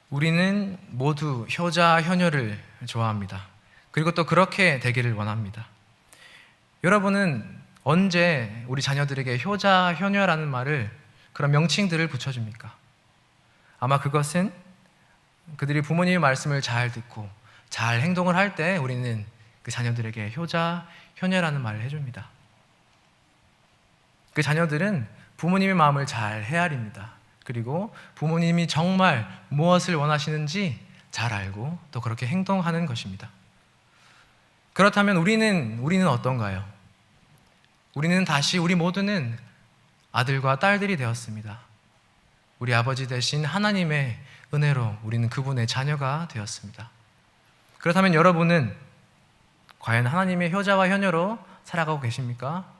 우리는 모두 효자, 효녀를 좋아합니다. 그리고 또 그렇게 되기를 원합니다. 여러분은 언제 우리 자녀들에게 효자, 효녀라는 말을, 그런 명칭들을 붙여줍니까? 아마 그것은 그들이 부모님의 말씀을 잘 듣고 잘 행동을 할 때 우리는 그 자녀들에게 효자, 효녀라는 말을 해줍니다. 그 자녀들은 부모님의 마음을 잘 헤아립니다. 그리고 부모님이 정말 무엇을 원하시는지 잘 알고 또 그렇게 행동하는 것입니다. 그렇다면 우리는 어떤가요? 우리 모두는 아들과 딸들이 되었습니다. 우리 아버지 되신 하나님의 은혜로 우리는 그분의 자녀가 되었습니다. 그렇다면 여러분은 과연 하나님의 효자와 효녀로 살아가고 계십니까?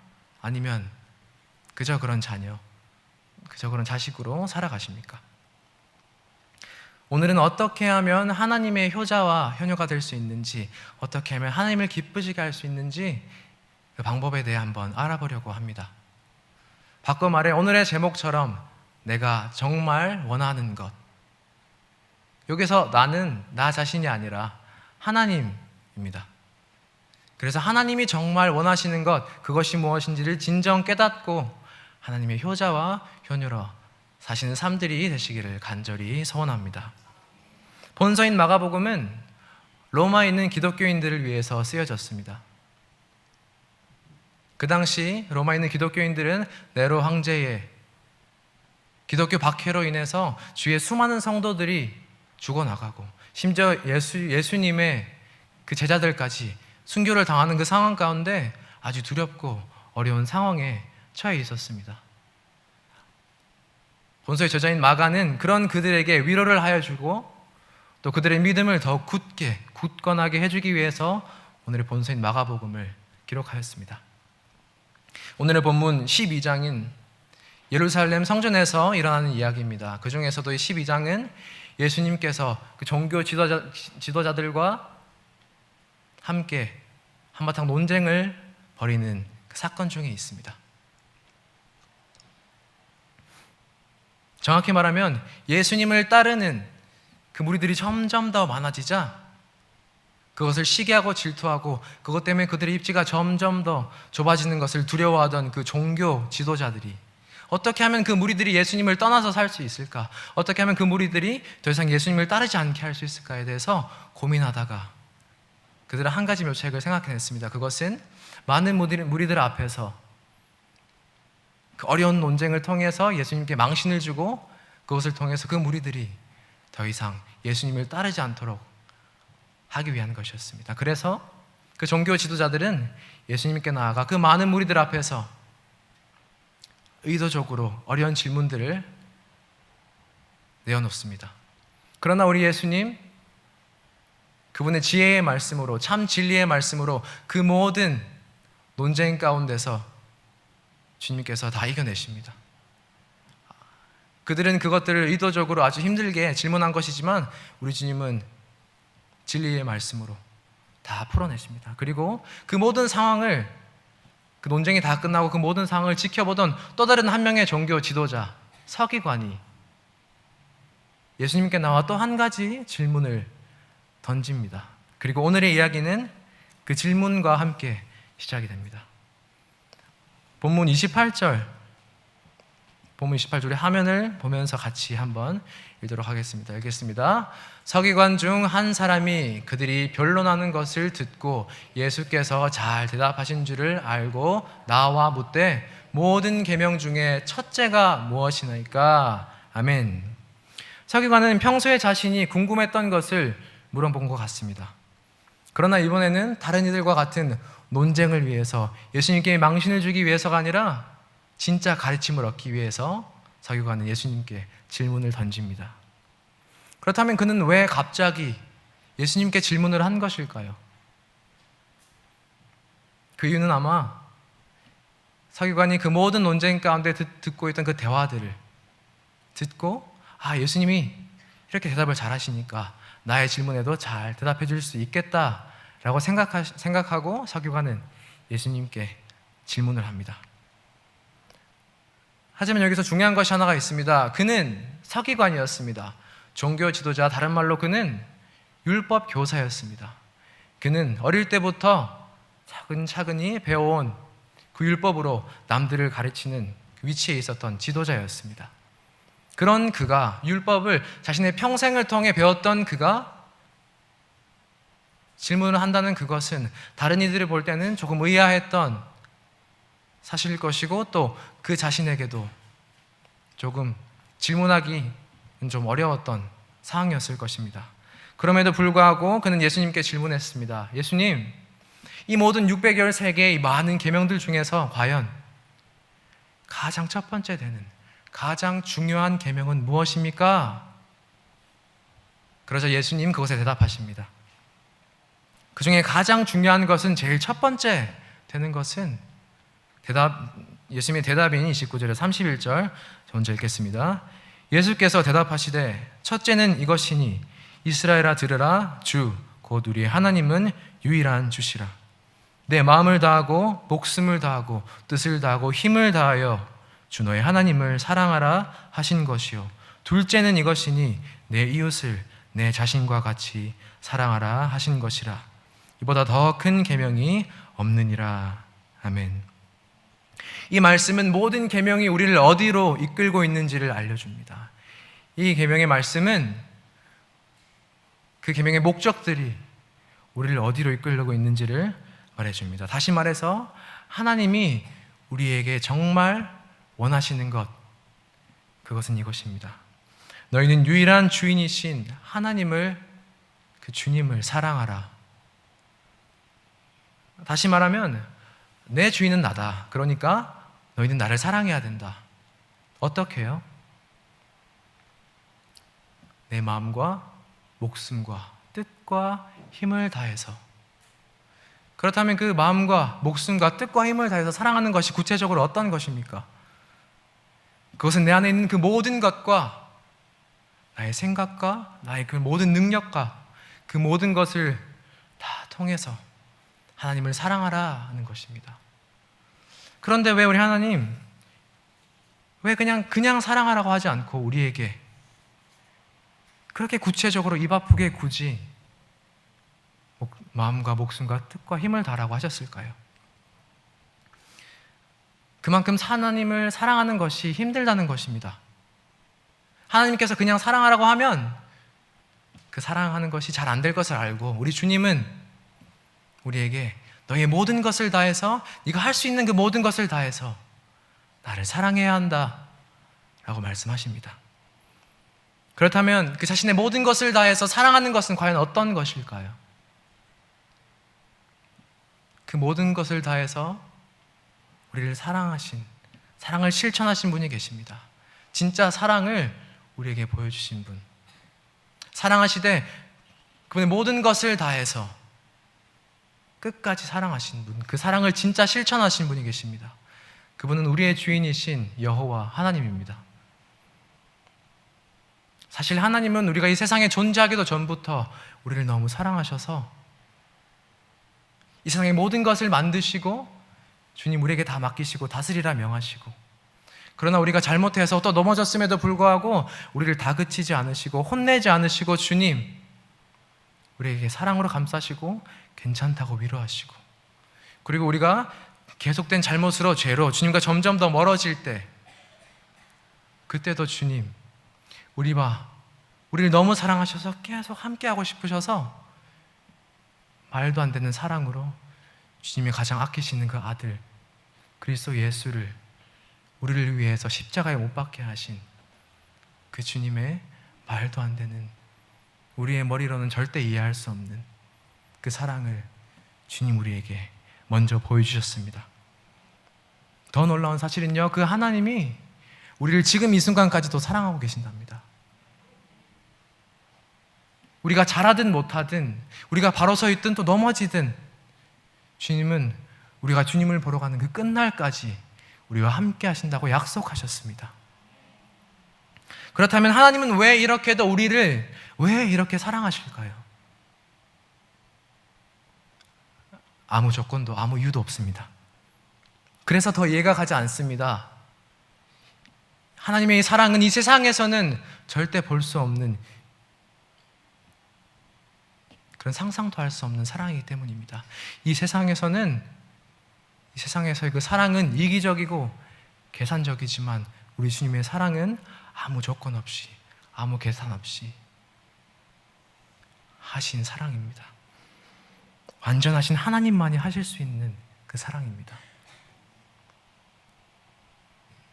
아니면 그저 그런 자녀, 그저 그런 자식으로 살아가십니까? 오늘은 어떻게 하면 하나님의 효자와 효녀가 될 수 있는지, 어떻게 하면 하나님을 기쁘시게 할 수 있는지 그 방법에 대해 한번 알아보려고 합니다. 바꿔 말해 오늘의 제목처럼 내가 정말 원하는 것, 여기서 나는 나 자신이 아니라 하나님입니다. 그래서 하나님이 정말 원하시는 것, 그것이 무엇인지를 진정 깨닫고 하나님의 효자와 효녀로 사시는 삶들이 되시기를 간절히 소원합니다. 본서인 마가복음은 로마에 있는 기독교인들을 위해서 쓰여졌습니다. 그 당시 로마에 있는 기독교인들은 네로 황제의 기독교 박해로 인해서 주위의 수많은 성도들이 죽어나가고 심지어 예수님의 그 제자들까지 순교를 당하는 그 상황 가운데 아주 두렵고 어려운 상황에 처해 있었습니다. 본서의 저자인 마가는 그런 그들에게 위로를 하여 주고 또 그들의 믿음을 더 굳건하게 해주기 위해서 오늘의 본서인 마가복음을 기록하였습니다. 오늘의 본문 12장인 예루살렘 성전에서 일어나는 이야기입니다. 그 중에서도 이 12장은 예수님께서 그 종교 지도자들과 함께 한바탕 논쟁을 벌이는 그 사건 중에 있습니다. 정확히 말하면 예수님을 따르는 그 무리들이 점점 더 많아지자 그것을 시기하고 질투하고 그것 때문에 그들의 입지가 점점 더 좁아지는 것을 두려워하던 그 종교 지도자들이 어떻게 하면 그 무리들이 예수님을 떠나서 살 수 있을까? 어떻게 하면 그 무리들이 더 이상 예수님을 따르지 않게 할 수 있을까에 대해서 고민하다가 그들은 한 가지 묘책을 생각해냈습니다. 그것은 많은 무리들 앞에서 그 어려운 논쟁을 통해서 예수님께 망신을 주고 그것을 통해서 그 무리들이 더 이상 예수님을 따르지 않도록 하기 위한 것이었습니다. 그래서 그 종교 지도자들은 예수님께 나아가 그 많은 무리들 앞에서 의도적으로 어려운 질문들을 내어놓습니다. 그러나 우리 예수님, 그분의 지혜의 말씀으로, 참 진리의 말씀으로 그 모든 논쟁 가운데서 주님께서 다 이겨내십니다. 그들은 그것들을 의도적으로 아주 힘들게 질문한 것이지만 우리 주님은 진리의 말씀으로 다 풀어내십니다. 그리고 그 모든 상황을, 그 논쟁이 다 끝나고 그 모든 상황을 지켜보던 또 다른 한 명의 종교 지도자, 서기관이 예수님께 나와 또 한 가지 질문을 던집니다. 그리고 오늘의 이야기는 그 질문과 함께 시작이 됩니다. 본문 28절 우리 화면을 보면서 같이 한번 읽도록 하겠습니다. 읽겠습니다. 서기관 중 한 사람이 그들이 변론하는 것을 듣고 예수께서 잘 대답하신 줄을 알고 나와 묻되 모든 계명 중에 첫째가 무엇이나이까? 아멘. 서기관은 평소에 자신이 궁금했던 것을 물어본 것 같습니다. 그러나 이번에는 다른 이들과 같은 논쟁을 위해서, 예수님께 망신을 주기 위해서가 아니라 진짜 가르침을 얻기 위해서 서기관은 예수님께 질문을 던집니다. 그렇다면 그는 왜 갑자기 예수님께 질문을 한 것일까요? 그 이유는 아마 서기관이 그 모든 논쟁 가운데 듣고 있던 그 대화들을 듣고, 예수님이 이렇게 대답을 잘하시니까 나의 질문에도 잘 대답해 줄 수 있겠다라고 생각하고 서기관은 예수님께 질문을 합니다. 하지만 여기서 중요한 것이 하나가 있습니다. 그는 서기관이었습니다. 종교 지도자, 다른 말로 그는 율법 교사였습니다. 그는 어릴 때부터 차근차근히 배워온 그 율법으로 남들을 가르치는 그 위치에 있었던 지도자였습니다. 그런 그가 율법을 자신의 평생을 통해 배웠던 그가 질문을 한다는 그것은 다른 이들이 볼 때는 조금 의아했던 사실일 것이고 또 그 자신에게도 조금 질문하기 좀 어려웠던 상황이었을 것입니다. 그럼에도 불구하고 그는 예수님께 질문했습니다. 예수님, 이 모든 613개의 이 많은 계명들 중에서 과연 가장 첫 번째 되는 가장 중요한 계명은 무엇입니까? 그러자 예수님 그것에 대답하십니다. 그 중에 가장 중요한 것은 제일 첫 번째 되는 것은 예수님의 대답인 29절에 31절 먼저 읽겠습니다. 예수께서 대답하시되 첫째는 이것이니 이스라엘아 들으라 주 곧 우리의 하나님은 유일한 주시라. 내 마음을 다하고 목숨을 다하고 뜻을 다하고 힘을 다하여 주 너의 하나님을 사랑하라 하신 것이요 둘째는 이것이니 내 이웃을 내 자신과 같이 사랑하라 하신 것이라. 이보다 더 큰 계명이 없느니라. 아멘. 이 말씀은 모든 계명이 우리를 어디로 이끌고 있는지를 알려줍니다. 이 계명의 말씀은 그 계명의 목적들이 우리를 어디로 이끌고 있는지를 말해줍니다. 다시 말해서 하나님이 우리에게 정말 원하시는 것, 그것은 이것입니다. 너희는 유일한 주인이신 하나님을, 그 주님을 사랑하라. 다시 말하면 내 주인은 나다. 그러니까 너희는 나를 사랑해야 된다. 어떻게 해요? 내 마음과 목숨과 뜻과 힘을 다해서. 그렇다면 그 마음과 목숨과 뜻과 힘을 다해서 사랑하는 것이 구체적으로 어떤 것입니까? 그것은 내 안에 있는 그 모든 것과 나의 생각과 나의 그 모든 능력과 그 모든 것을 다 통해서 하나님을 사랑하라 하는 것입니다. 그런데 왜 우리 하나님 왜 그냥 사랑하라고 하지 않고 우리에게 그렇게 구체적으로 입 아프게 굳이 마음과 목숨과 뜻과 힘을 다하라고 하셨을까요? 그만큼 하나님을 사랑하는 것이 힘들다는 것입니다. 하나님께서 그냥 사랑하라고 하면 그 사랑하는 것이 잘 안 될 것을 알고 우리 주님은 우리에게 너의 모든 것을 다해서 네가 할 수 있는 그 모든 것을 다해서 나를 사랑해야 한다 라고 말씀하십니다. 그렇다면 그 자신의 모든 것을 다해서 사랑하는 것은 과연 어떤 것일까요? 그 모든 것을 다해서 우리를 사랑하신, 사랑을 실천하신 분이 계십니다. 진짜 사랑을 우리에게 보여주신 분, 사랑하시되 그분의 모든 것을 다해서 끝까지 사랑하신 분, 그 사랑을 진짜 실천하신 분이 계십니다. 그분은 우리의 주인이신 여호와 하나님입니다. 사실 하나님은 우리가 이 세상에 존재하기도 전부터 우리를 너무 사랑하셔서 이 세상의 모든 것을 만드시고 주님 우리에게 다 맡기시고 다스리라 명하시고, 그러나 우리가 잘못해서 또 넘어졌음에도 불구하고 우리를 다그치지 않으시고 혼내지 않으시고 주님 우리에게 사랑으로 감싸시고 괜찮다고 위로하시고, 그리고 우리가 계속된 잘못으로 죄로 주님과 점점 더 멀어질 때 그때도 주님 우리를 너무 사랑하셔서 계속 함께하고 싶으셔서 말도 안 되는 사랑으로 주님이 가장 아끼시는 그 아들 그리스도 예수를 우리를 위해서 십자가에 못 박게 하신 그 주님의 말도 안 되는, 우리의 머리로는 절대 이해할 수 없는 그 사랑을 주님 우리에게 먼저 보여주셨습니다. 더 놀라운 사실은요, 그 하나님이 우리를 지금 이 순간까지도 사랑하고 계신답니다. 우리가 잘하든 못하든, 우리가 바로 서 있든 또 넘어지든 주님은 우리가 주님을 보러 가는 그 끝날까지 우리와 함께 하신다고 약속하셨습니다. 그렇다면 하나님은 왜 이렇게도 우리를 왜 이렇게 사랑하실까요? 아무 조건도 아무 이유도 없습니다. 그래서 더 이해가 가지 않습니다. 하나님의 이 사랑은 이 세상에서는 절대 볼 수 없는 그런 상상도 할 수 없는 사랑이기 때문입니다. 이 세상에서의 그 사랑은 이기적이고 계산적이지만 우리 주님의 사랑은 아무 조건 없이, 아무 계산 없이 하신 사랑입니다. 완전하신 하나님만이 하실 수 있는 그 사랑입니다.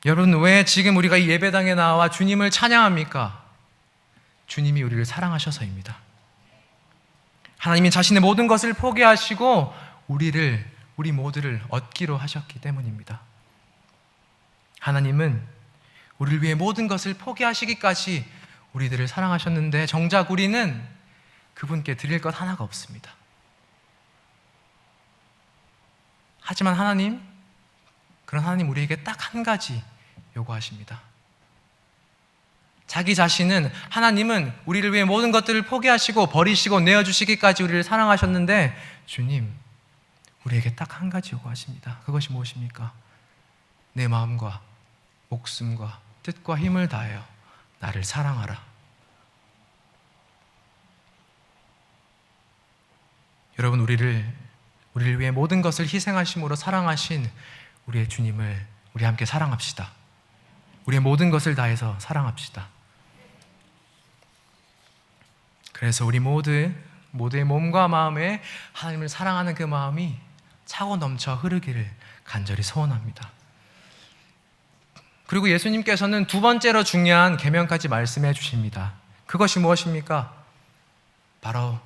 여러분, 왜 지금 우리가 이 예배당에 나와 주님을 찬양합니까? 주님이 우리를 사랑하셔서입니다. 하나님이 자신의 모든 것을 포기하시고 우리 모두를 얻기로 하셨기 때문입니다. 하나님은 우리를 위해 모든 것을 포기하시기까지 우리들을 사랑하셨는데 정작 우리는 그분께 드릴 것 하나가 없습니다. 하지만 그런 하나님 우리에게 딱 한 가지 요구하십니다. 자기 자신은, 하나님은 우리를 위해 모든 것들을 포기하시고 버리시고 내어주시기까지 우리를 사랑하셨는데 주님, 우리에게 딱 한 가지 요구하십니다. 그것이 무엇입니까? 내 마음과 목숨과 뜻과 힘을 다하여 나를 사랑하라. 여러분, 우리를 위해 모든 것을 희생하심으로 사랑하신 우리의 주님을 우리 함께 사랑합시다. 우리의 모든 것을 다해서 사랑합시다. 그래서 우리 모두의 몸과 마음에 하나님을 사랑하는 그 마음이 차고 넘쳐 흐르기를 간절히 소원합니다. 그리고 예수님께서는 두 번째로 중요한 계명까지 말씀해 주십니다. 그것이 무엇입니까? 바로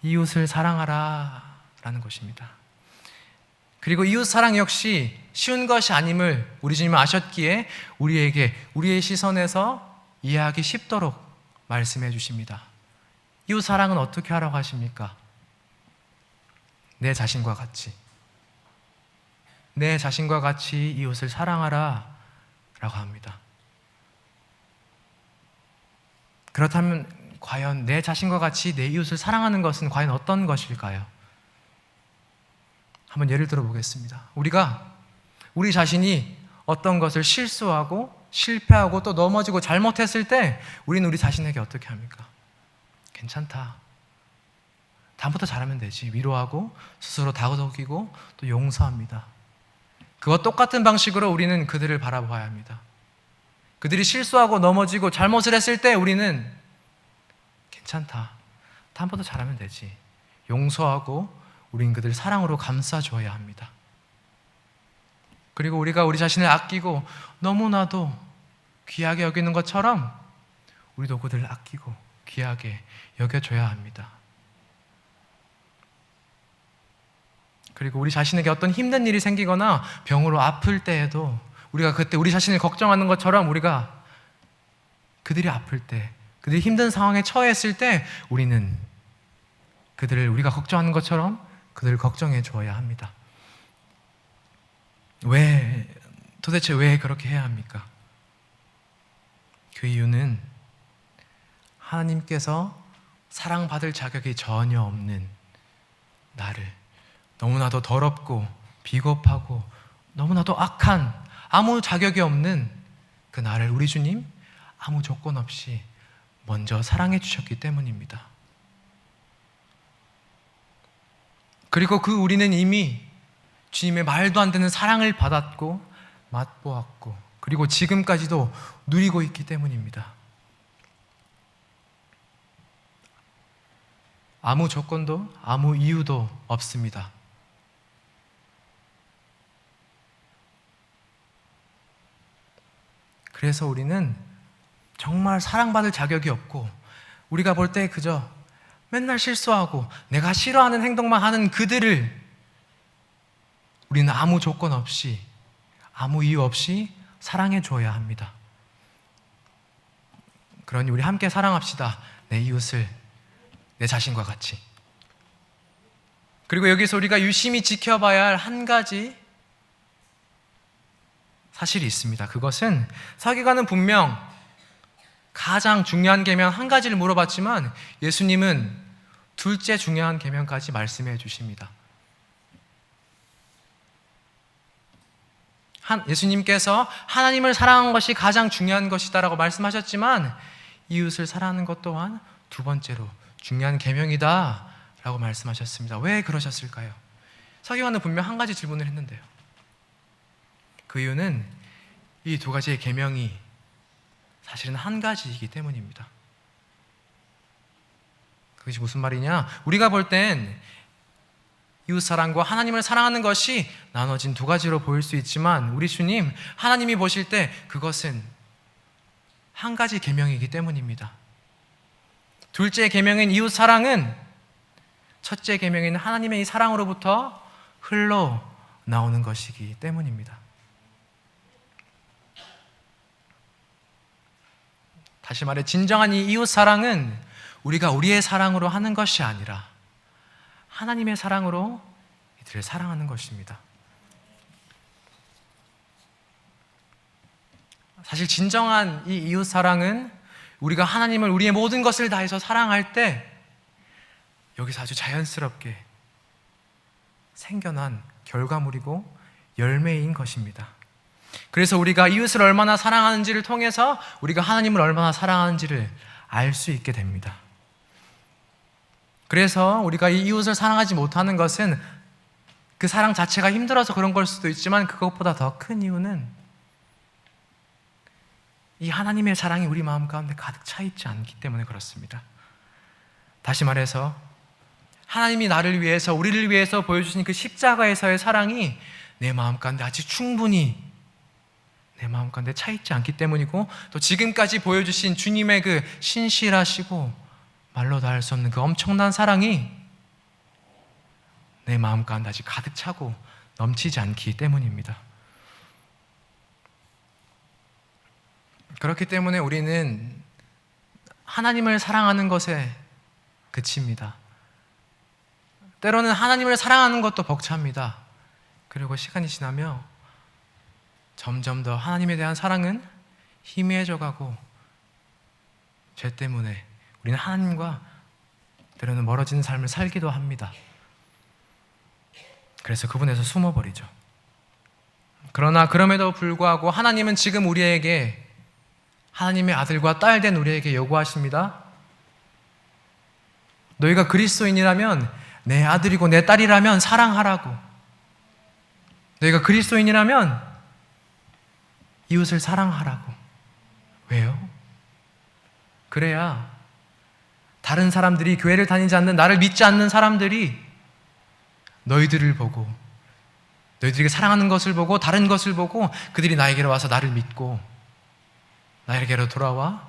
이웃을 사랑하라 라는 것입니다. 그리고 이웃 사랑 역시 쉬운 것이 아님을 우리 주님은 아셨기에 우리에게 우리의 시선에서 이해하기 쉽도록 말씀해 주십니다. 이웃 사랑은 어떻게 하라고 하십니까? 내 자신과 같이 이웃을 사랑하라 라고 합니다. 그렇다면 과연 내 자신과 같이 내 이웃을 사랑하는 것은 과연 어떤 것일까요? 한번 예를 들어 보겠습니다. 우리 자신이 어떤 것을 실수하고 실패하고 또 넘어지고 잘못했을 때 우리는 우리 자신에게 어떻게 합니까? 괜찮다, 다음부터 잘하면 되지, 위로하고 스스로 다독이고 또 용서합니다. 그와 똑같은 방식으로 우리는 그들을 바라봐야 합니다. 그들이 실수하고 넘어지고 잘못을 했을 때 우리는 괜찮다, 다음부터 잘하면 되지, 용서하고 우린 그들 사랑으로 감싸줘야 합니다. 그리고 우리가 우리 자신을 아끼고 너무나도 귀하게 여기는 것처럼 우리도 그들을 아끼고 귀하게 여겨줘야 합니다. 그리고 우리 자신에게 어떤 힘든 일이 생기거나 병으로 아플 때에도 우리가 그때 우리 자신을 걱정하는 것처럼 우리가 그들이 아플 때, 그들이 힘든 상황에 처했을 때 우리는 그들을 우리가 걱정하는 것처럼 그들을 걱정해 줘야 합니다. 도대체 왜 그렇게 해야 합니까? 그 이유는 하나님께서 사랑받을 자격이 전혀 없는 나를, 너무나도 더럽고 비겁하고 너무나도 악한, 아무 자격이 없는 그 나를 우리 주님 아무 조건 없이 먼저 사랑해 주셨기 때문입니다. 그리고 우리는 이미 주님의 말도 안 되는 사랑을 받았고 맛보았고 그리고 지금까지도 누리고 있기 때문입니다. 아무 조건도 아무 이유도 없습니다. 그래서 우리는 정말 사랑받을 자격이 없고 우리가 볼 때 그저 맨날 실수하고 내가 싫어하는 행동만 하는 그들을 우리는 아무 조건 없이 아무 이유 없이 사랑해 줘야 합니다. 그러니 우리 함께 사랑합시다. 내 이웃을 내 자신과 같이. 그리고 여기서 우리가 유심히 지켜봐야 할 한 가지 사실이 있습니다. 그것은 서기관은 분명 가장 중요한 계명 한 가지를 물어봤지만 예수님은 둘째 중요한 계명까지 말씀해 주십니다. 예수님께서 하나님을 사랑하는 것이 가장 중요한 것이다라고 말씀하셨지만 이웃을 사랑하는 것 또한 두 번째로 중요한 계명이다라고 라고 말씀하셨습니다. 왜 그러셨을까요? 서기관은 분명 한 가지 질문을 했는데요. 그 이유는 이 두 가지의 계명이 사실은 한 가지이기 때문입니다. 그것이 무슨 말이냐? 우리가 볼 땐 이웃사랑과 하나님을 사랑하는 것이 나눠진 두 가지로 보일 수 있지만 우리 주님, 하나님이 보실 때 그것은 한 가지 계명이기 때문입니다. 둘째 계명인 이웃사랑은 첫째 계명인 하나님의 이 사랑으로부터 흘러나오는 것이기 때문입니다. 다시 말해 진정한 이 이웃사랑은 우리가 우리의 사랑으로 하는 것이 아니라 하나님의 사랑으로 이들을 사랑하는 것입니다. 사실 진정한 이 이웃사랑은 우리가 하나님을 우리의 모든 것을 다해서 사랑할 때 여기서 아주 자연스럽게 생겨난 결과물이고 열매인 것입니다. 그래서 우리가 이웃을 얼마나 사랑하는지를 통해서 우리가 하나님을 얼마나 사랑하는지를 알 수 있게 됩니다. 그래서 우리가 이 이웃을 사랑하지 못하는 것은 그 사랑 자체가 힘들어서 그런 걸 수도 있지만 그것보다 더 큰 이유는 이 하나님의 사랑이 우리 마음 가운데 가득 차 있지 않기 때문에 그렇습니다. 다시 말해서 하나님이 나를 위해서 우리를 위해서 보여주신 그 십자가에서의 사랑이 내 마음 가운데 아직 충분히 내 마음 가운데 차 있지 않기 때문이고 또 지금까지 보여주신 주님의 그 신실하시고 말로 다 할 수 없는 그 엄청난 사랑이 내 마음 가운데 아직 가득 차고 넘치지 않기 때문입니다. 그렇기 때문에 우리는 하나님을 사랑하는 것에 그칩니다. 때로는 하나님을 사랑하는 것도 벅찹니다. 그리고 시간이 지나며 점점 더 하나님에 대한 사랑은 희미해져 가고 죄 때문에 우리는 하나님과 때로는 멀어지는 삶을 살기도 합니다. 그래서 그분에서 숨어버리죠. 그러나 그럼에도 불구하고 하나님은 지금 우리에게 하나님의 아들과 딸 된 우리에게 요구하십니다. 너희가 그리스도인이라면 내 아들이고 내 딸이라면 사랑하라고. 너희가 그리스도인이라면 이웃을 사랑하라고. 왜요? 그래야 다른 사람들이 교회를 다니지 않는 나를 믿지 않는 사람들이 너희들을 보고 너희들에게 사랑하는 것을 보고 다른 것을 보고 그들이 나에게로 와서 나를 믿고 나에게로 돌아와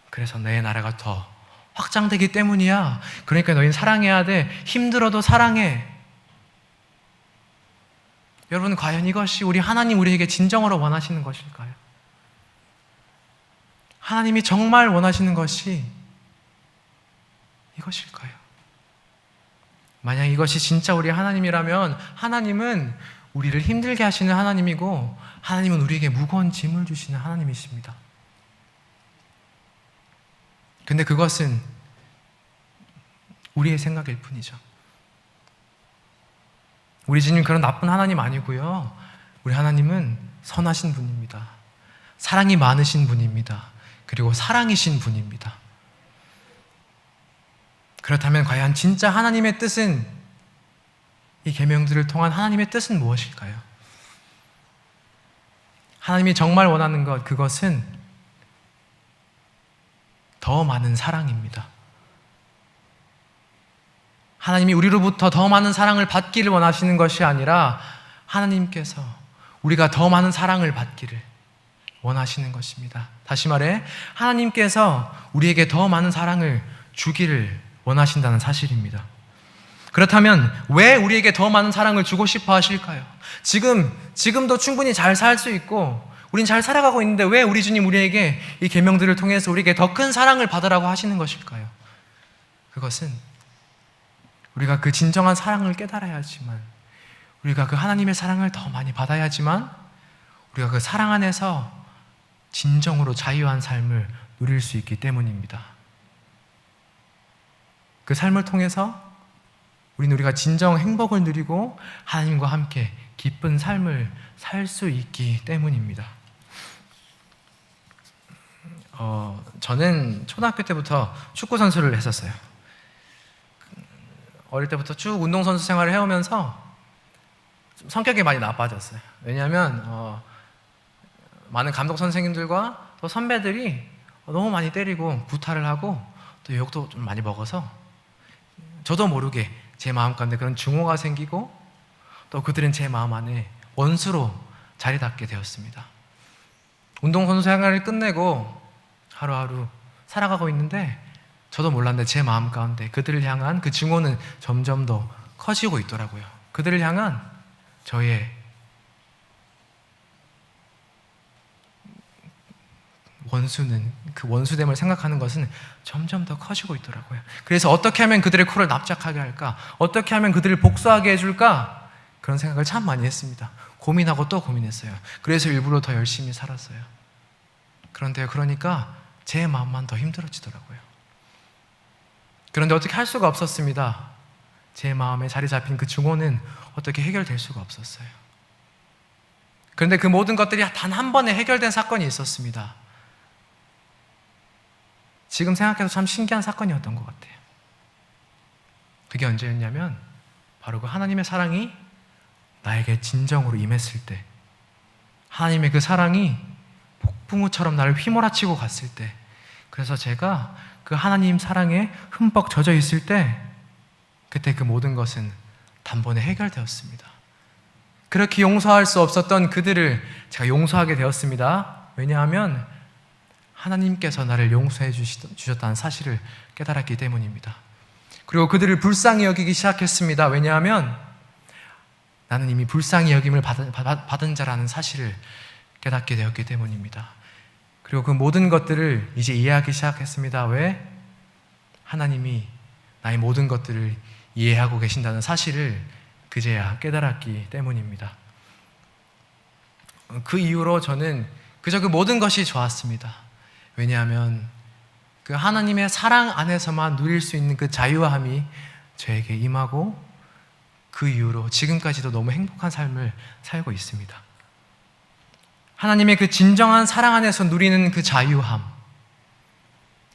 그래서 내 나라가 더 확장되기 때문이야. 그러니까 너희는 사랑해야 돼. 힘들어도 사랑해. 여러분 과연 이것이 우리 하나님 우리에게 진정으로 원하시는 것일까요? 하나님이 정말 원하시는 것이 이것일까요? 만약 이것이 진짜 우리 하나님이라면 하나님은 우리를 힘들게 하시는 하나님이고 하나님은 우리에게 무거운 짐을 주시는 하나님이십니다. 근데 그것은 우리의 생각일 뿐이죠. 우리 주님 그런 나쁜 하나님 아니고요. 우리 하나님은 선하신 분입니다. 사랑이 많으신 분입니다. 그리고 사랑이신 분입니다. 그렇다면 과연 진짜 하나님의 뜻은 이 계명들을 통한 하나님의 뜻은 무엇일까요? 하나님이 정말 원하는 것 그것은 더 많은 사랑입니다. 하나님이 우리로부터 더 많은 사랑을 받기를 원하시는 것이 아니라 하나님께서 우리가 더 많은 사랑을 받기를 원하시는 것입니다. 다시 말해 하나님께서 우리에게 더 많은 사랑을 주기를 원하신다는 사실입니다. 그렇다면 왜 우리에게 더 많은 사랑을 주고 싶어 하실까요? 지금도 충분히 잘 살 수 있고 우린 잘 살아가고 있는데 왜 우리 주님 우리에게 이 계명들을 통해서 우리에게 더 큰 사랑을 받으라고 하시는 것일까요? 그것은 우리가 그 진정한 사랑을 깨달아야지만 우리가 그 하나님의 사랑을 더 많이 받아야지만 우리가 그 사랑 안에서 진정으로 자유한 삶을 누릴 수 있기 때문입니다. 그 삶을 통해서 우리가 진정 행복을 누리고 하나님과 함께 기쁜 삶을 살 수 있기 때문입니다. 저는 초등학교 때부터 축구 선수를 했었어요. 어릴 때부터 쭉 운동선수 생활을 해오면서 좀 성격이 많이 나빠졌어요. 왜냐하면 많은 감독 선생님들과 또 선배들이 너무 많이 때리고 구타를 하고 또 욕도 좀 많이 먹어서 저도 모르게 제 마음 가운데 그런 증오가 생기고 또 그들은 제 마음 안에 원수로 자리 잡게 되었습니다. 운동선수 생활을 끝내고 하루하루 살아가고 있는데 저도 몰랐는데 제 마음 가운데 그들을 향한 그 증오는 점점 더 커지고 있더라고요. 그들을 향한 저의 원수는, 그 원수됨을 생각하는 것은 점점 더 커지고 있더라고요. 그래서 어떻게 하면 그들의 코를 납작하게 할까? 어떻게 하면 그들을 복수하게 해줄까? 그런 생각을 참 많이 했습니다. 고민하고 또 고민했어요. 그래서 일부러 더 열심히 살았어요. 그런데 그러니까 제 마음만 더 힘들어지더라고요. 그런데 어떻게 할 수가 없었습니다. 제 마음에 자리 잡힌 그 증오는 어떻게 해결될 수가 없었어요. 그런데 그 모든 것들이 단 한 번에 해결된 사건이 있었습니다. 지금 생각해도 참 신기한 사건이었던 것 같아요. 그게 언제였냐면 바로 그 하나님의 사랑이 나에게 진정으로 임했을 때, 하나님의 그 사랑이 폭풍우처럼 나를 휘몰아치고 갔을 때, 그래서 제가 그 하나님 사랑에 흠뻑 젖어 있을 때, 그때 그 모든 것은 단번에 해결되었습니다. 그렇게 용서할 수 없었던 그들을 제가 용서하게 되었습니다. 왜냐하면 하나님께서 나를 용서해 주셨다는 사실을 깨달았기 때문입니다. 그리고 그들을 불쌍히 여기기 시작했습니다. 왜냐하면 나는 이미 불쌍히 여김을 받은 자라는 사실을 깨닫게 되었기 때문입니다. 그리고 그 모든 것들을 이제 이해하기 시작했습니다. 왜? 하나님이 나의 모든 것들을 이해하고 계신다는 사실을 그제야 깨달았기 때문입니다. 그 이후로 저는 그저 그 모든 것이 좋았습니다. 왜냐하면 그 하나님의 사랑 안에서만 누릴 수 있는 그 자유함이 저에게 임하고 그 이후로 지금까지도 너무 행복한 삶을 살고 있습니다. 하나님의 그 진정한 사랑 안에서 누리는 그 자유함,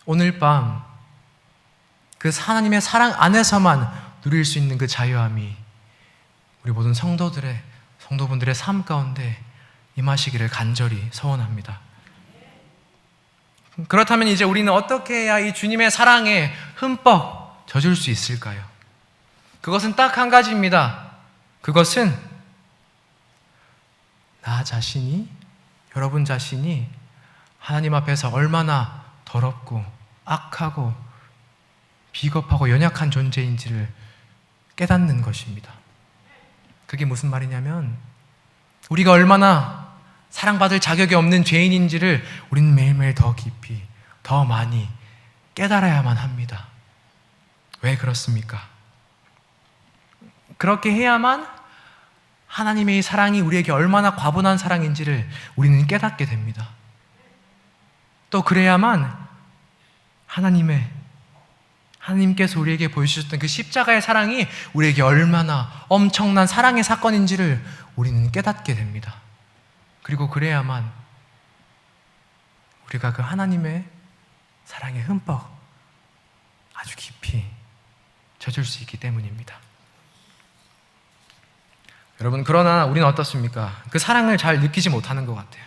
오늘 밤 그 하나님의 사랑 안에서만 누릴 수 있는 그 자유함이 우리 모든 성도분들의 삶 가운데 임하시기를 간절히 소원합니다. 그렇다면 이제 우리는 어떻게 해야 이 주님의 사랑에 흠뻑 젖을 수 있을까요? 그것은 딱 한 가지입니다. 그것은 나 자신이, 여러분 자신이 하나님 앞에서 얼마나 더럽고 악하고 비겁하고 연약한 존재인지를 깨닫는 것입니다. 그게 무슨 말이냐면 우리가 얼마나 사랑받을 자격이 없는 죄인인지를 우리는 매일매일 더 깊이, 더 많이 깨달아야만 합니다. 왜 그렇습니까? 그렇게 해야만 하나님의 사랑이 우리에게 얼마나 과분한 사랑인지를 우리는 깨닫게 됩니다. 또 그래야만 하나님께서 우리에게 보여주셨던 그 십자가의 사랑이 우리에게 얼마나 엄청난 사랑의 사건인지를 우리는 깨닫게 됩니다. 그리고 그래야만 우리가 그 하나님의 사랑에 흠뻑 아주 깊이 젖을 수 있기 때문입니다. 여러분, 그러나 우리는 어떻습니까? 그 사랑을 잘 느끼지 못하는 것 같아요.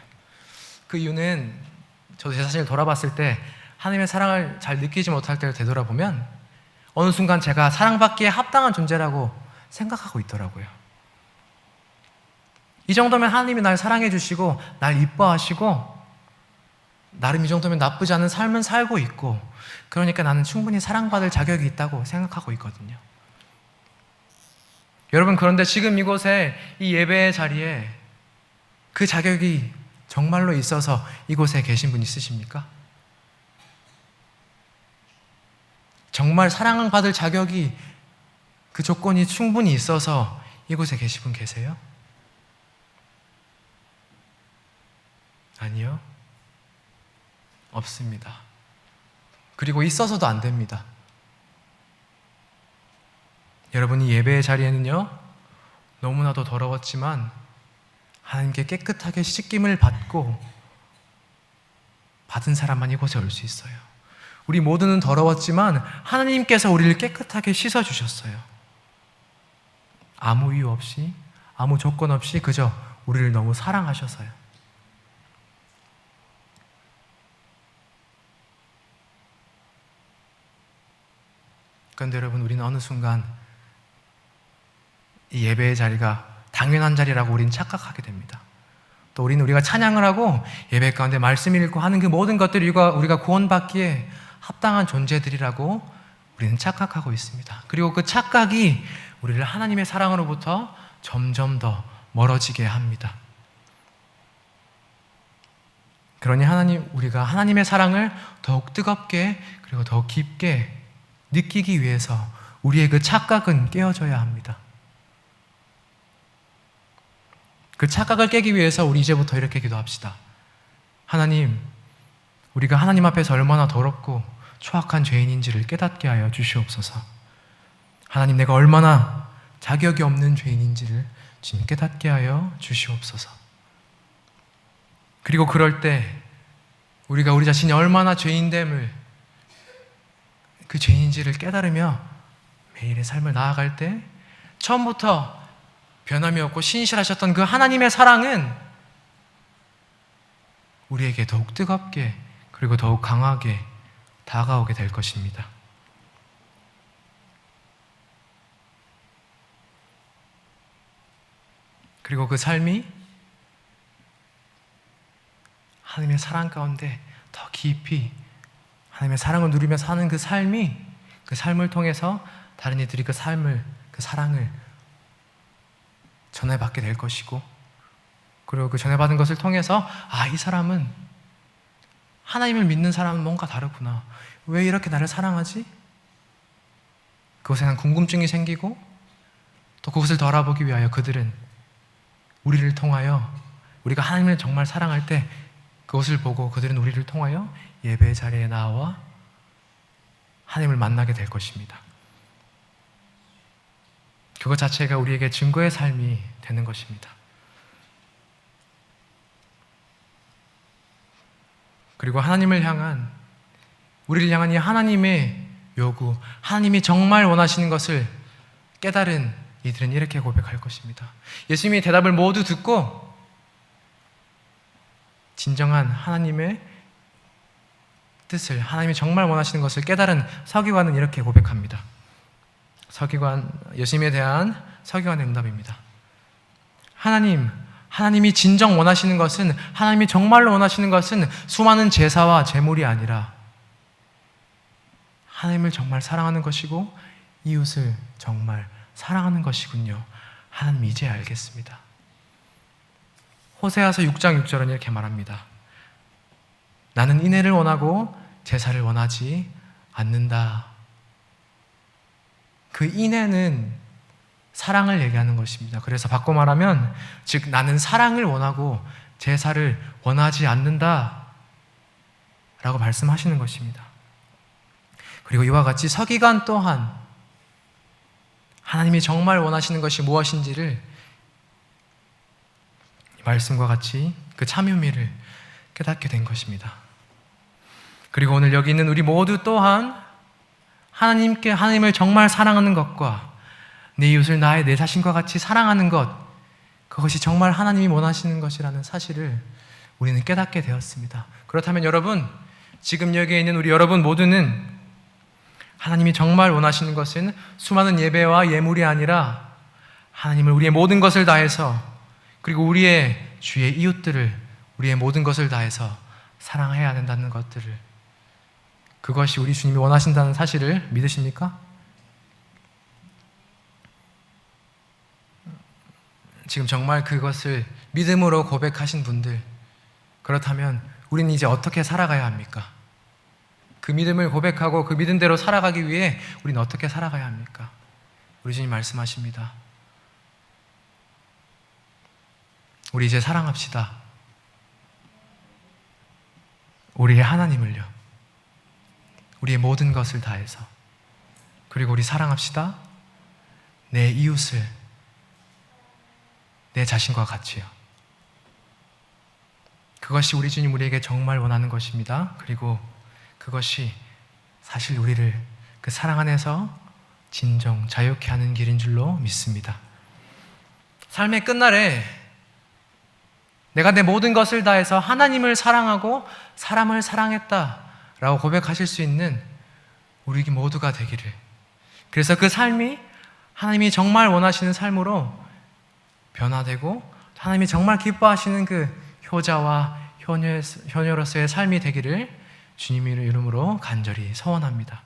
그 이유는 저도 제 자신을 돌아봤을 때 하나님의 사랑을 잘 느끼지 못할 때를 되돌아보면 어느 순간 제가 사랑받기에 합당한 존재라고 생각하고 있더라고요. 이 정도면 하나님이 날 사랑해 주시고 날 이뻐하시고 나름 이 정도면 나쁘지 않은 삶은 살고 있고, 그러니까 나는 충분히 사랑받을 자격이 있다고 생각하고 있거든요. 여러분, 그런데 지금 이곳에 이 예배의 자리에 그 자격이 정말로 있어서 이곳에 계신 분 있으십니까? 정말 사랑받을 자격이, 그 조건이 충분히 있어서 이곳에 계신 분 계세요? 아니요, 없습니다. 그리고 있어서도 안 됩니다. 여러분, 이 예배의 자리에는요, 너무나도 더러웠지만 하나님께 깨끗하게 씻김을 받은 사람만 이곳에 올 수 있어요. 우리 모두는 더러웠지만 하나님께서 우리를 깨끗하게 씻어주셨어요. 아무 이유 없이, 아무 조건 없이 그저 우리를 너무 사랑하셔서요. 그런데 여러분, 우리는 어느 순간 이 예배의 자리가 당연한 자리라고 우리는 착각하게 됩니다. 또 우리가 찬양을 하고 예배 가운데 말씀 읽고 하는 그 모든 것들이 우리가 구원받기에 합당한 존재들이라고 우리는 착각하고 있습니다. 그리고 그 착각이 우리를 하나님의 사랑으로부터 점점 더 멀어지게 합니다. 그러니 우리가 하나님의 사랑을 더욱 뜨겁게 그리고 더욱 깊게 느끼기 위해서 우리의 그 착각은 깨어져야 합니다. 그 착각을 깨기 위해서 우리 이제부터 이렇게 기도합시다. 하나님, 우리가 하나님 앞에서 얼마나 더럽고 추악한 죄인인지를 깨닫게 하여 주시옵소서. 하나님, 내가 얼마나 자격이 없는 죄인인지를 주님 깨닫게 하여 주시옵소서. 그리고 그럴 때 우리가 우리 자신이 얼마나 죄인됨을, 그 죄인인지를 깨달으며 매일의 삶을 나아갈 때 처음부터 변함이 없고 신실하셨던 그 하나님의 사랑은 우리에게 더욱 뜨겁게 그리고 더욱 강하게 다가오게 될 것입니다. 그리고 그 삶이 하나님의 사랑 가운데 더 깊이 하나님의 사랑을 누리며 사는 그 삶이, 그 삶을 통해서 다른 이들이 그 삶을, 그 사랑을 전해받게 될 것이고, 그리고 그 전해받은 것을 통해서 이 사람은, 하나님을 믿는 사람은 뭔가 다르구나, 왜 이렇게 나를 사랑하지? 그것에 대한 궁금증이 생기고, 또 그것을 더 알아보기 위하여 그들은 우리를 통하여, 우리가 하나님을 정말 사랑할 때 그것을 보고 그들은 우리를 통하여 예배의 자리에 나와 하나님을 만나게 될 것입니다. 그것 자체가 우리에게 증거의 삶이 되는 것입니다. 그리고 우리를 향한 이 하나님의 요구, 하나님이 정말 원하시는 것을 깨달은 이들은 이렇게 고백할 것입니다. 예수님이 대답을 모두 듣고 진정한 하나님의 뜻을, 하나님이 정말 원하시는 것을 깨달은 서기관은 이렇게 고백합니다. 예수님에 대한 서기관의 응답입니다. 하나님이 진정 원하시는 것은, 하나님이 정말로 원하시는 것은 수많은 제사와 제물이 아니라 하나님을 정말 사랑하는 것이고 이웃을 정말 사랑하는 것이군요. 하나님, 이제 알겠습니다. 호세아서 6장 6절은 이렇게 말합니다. 나는 인애를 원하고 제사를 원하지 않는다. 그 인애는 사랑을 얘기하는 것입니다. 그래서 바꿔 말하면, 즉 나는 사랑을 원하고 제사를 원하지 않는다 라고 말씀하시는 것입니다. 그리고 이와 같이 서기관 또한 하나님이 정말 원하시는 것이 무엇인지를 말씀과 같이 그 참 의미를 깨닫게 된 것입니다. 그리고 오늘 여기 있는 우리 모두 또한 하나님을 정말 사랑하는 것과 내 이웃을 내 자신과 같이 사랑하는 것, 그것이 정말 하나님이 원하시는 것이라는 사실을 우리는 깨닫게 되었습니다. 그렇다면 여러분, 지금 여기에 있는 우리 여러분 모두는 하나님이 정말 원하시는 것은 수많은 예배와 예물이 아니라 하나님을 우리의 모든 것을 다해서, 그리고 우리의 주의 이웃들을 우리의 모든 것을 다해서 사랑해야 된다는 것들을, 그것이 우리 주님이 원하신다는 사실을 믿으십니까? 지금 정말 그것을 믿음으로 고백하신 분들, 그렇다면 우리는 이제 어떻게 살아가야 합니까? 그 믿음을 고백하고 그 믿음대로 살아가기 위해 우리는 어떻게 살아가야 합니까? 우리 주님 말씀하십니다. 우리 이제 사랑합시다. 우리의 하나님을요, 우리의 모든 것을 다해서. 그리고 우리 사랑합시다. 내 이웃을 내 자신과 같이요. 그것이 우리 주님 우리에게 정말 원하는 것입니다. 그리고 그것이 사실 우리를 그 사랑 안에서 진정 자유케 하는 길인 줄로 믿습니다. 삶의 끝날에 내가 내 모든 것을 다해서 하나님을 사랑하고 사람을 사랑했다라고 고백하실 수 있는 우리 모두가 되기를. 그래서 그 삶이 하나님이 정말 원하시는 삶으로 변화되고 하나님이 정말 기뻐하시는 그 효자와 효녀로서의 삶이 되기를 주님의 이름으로 간절히 소원합니다.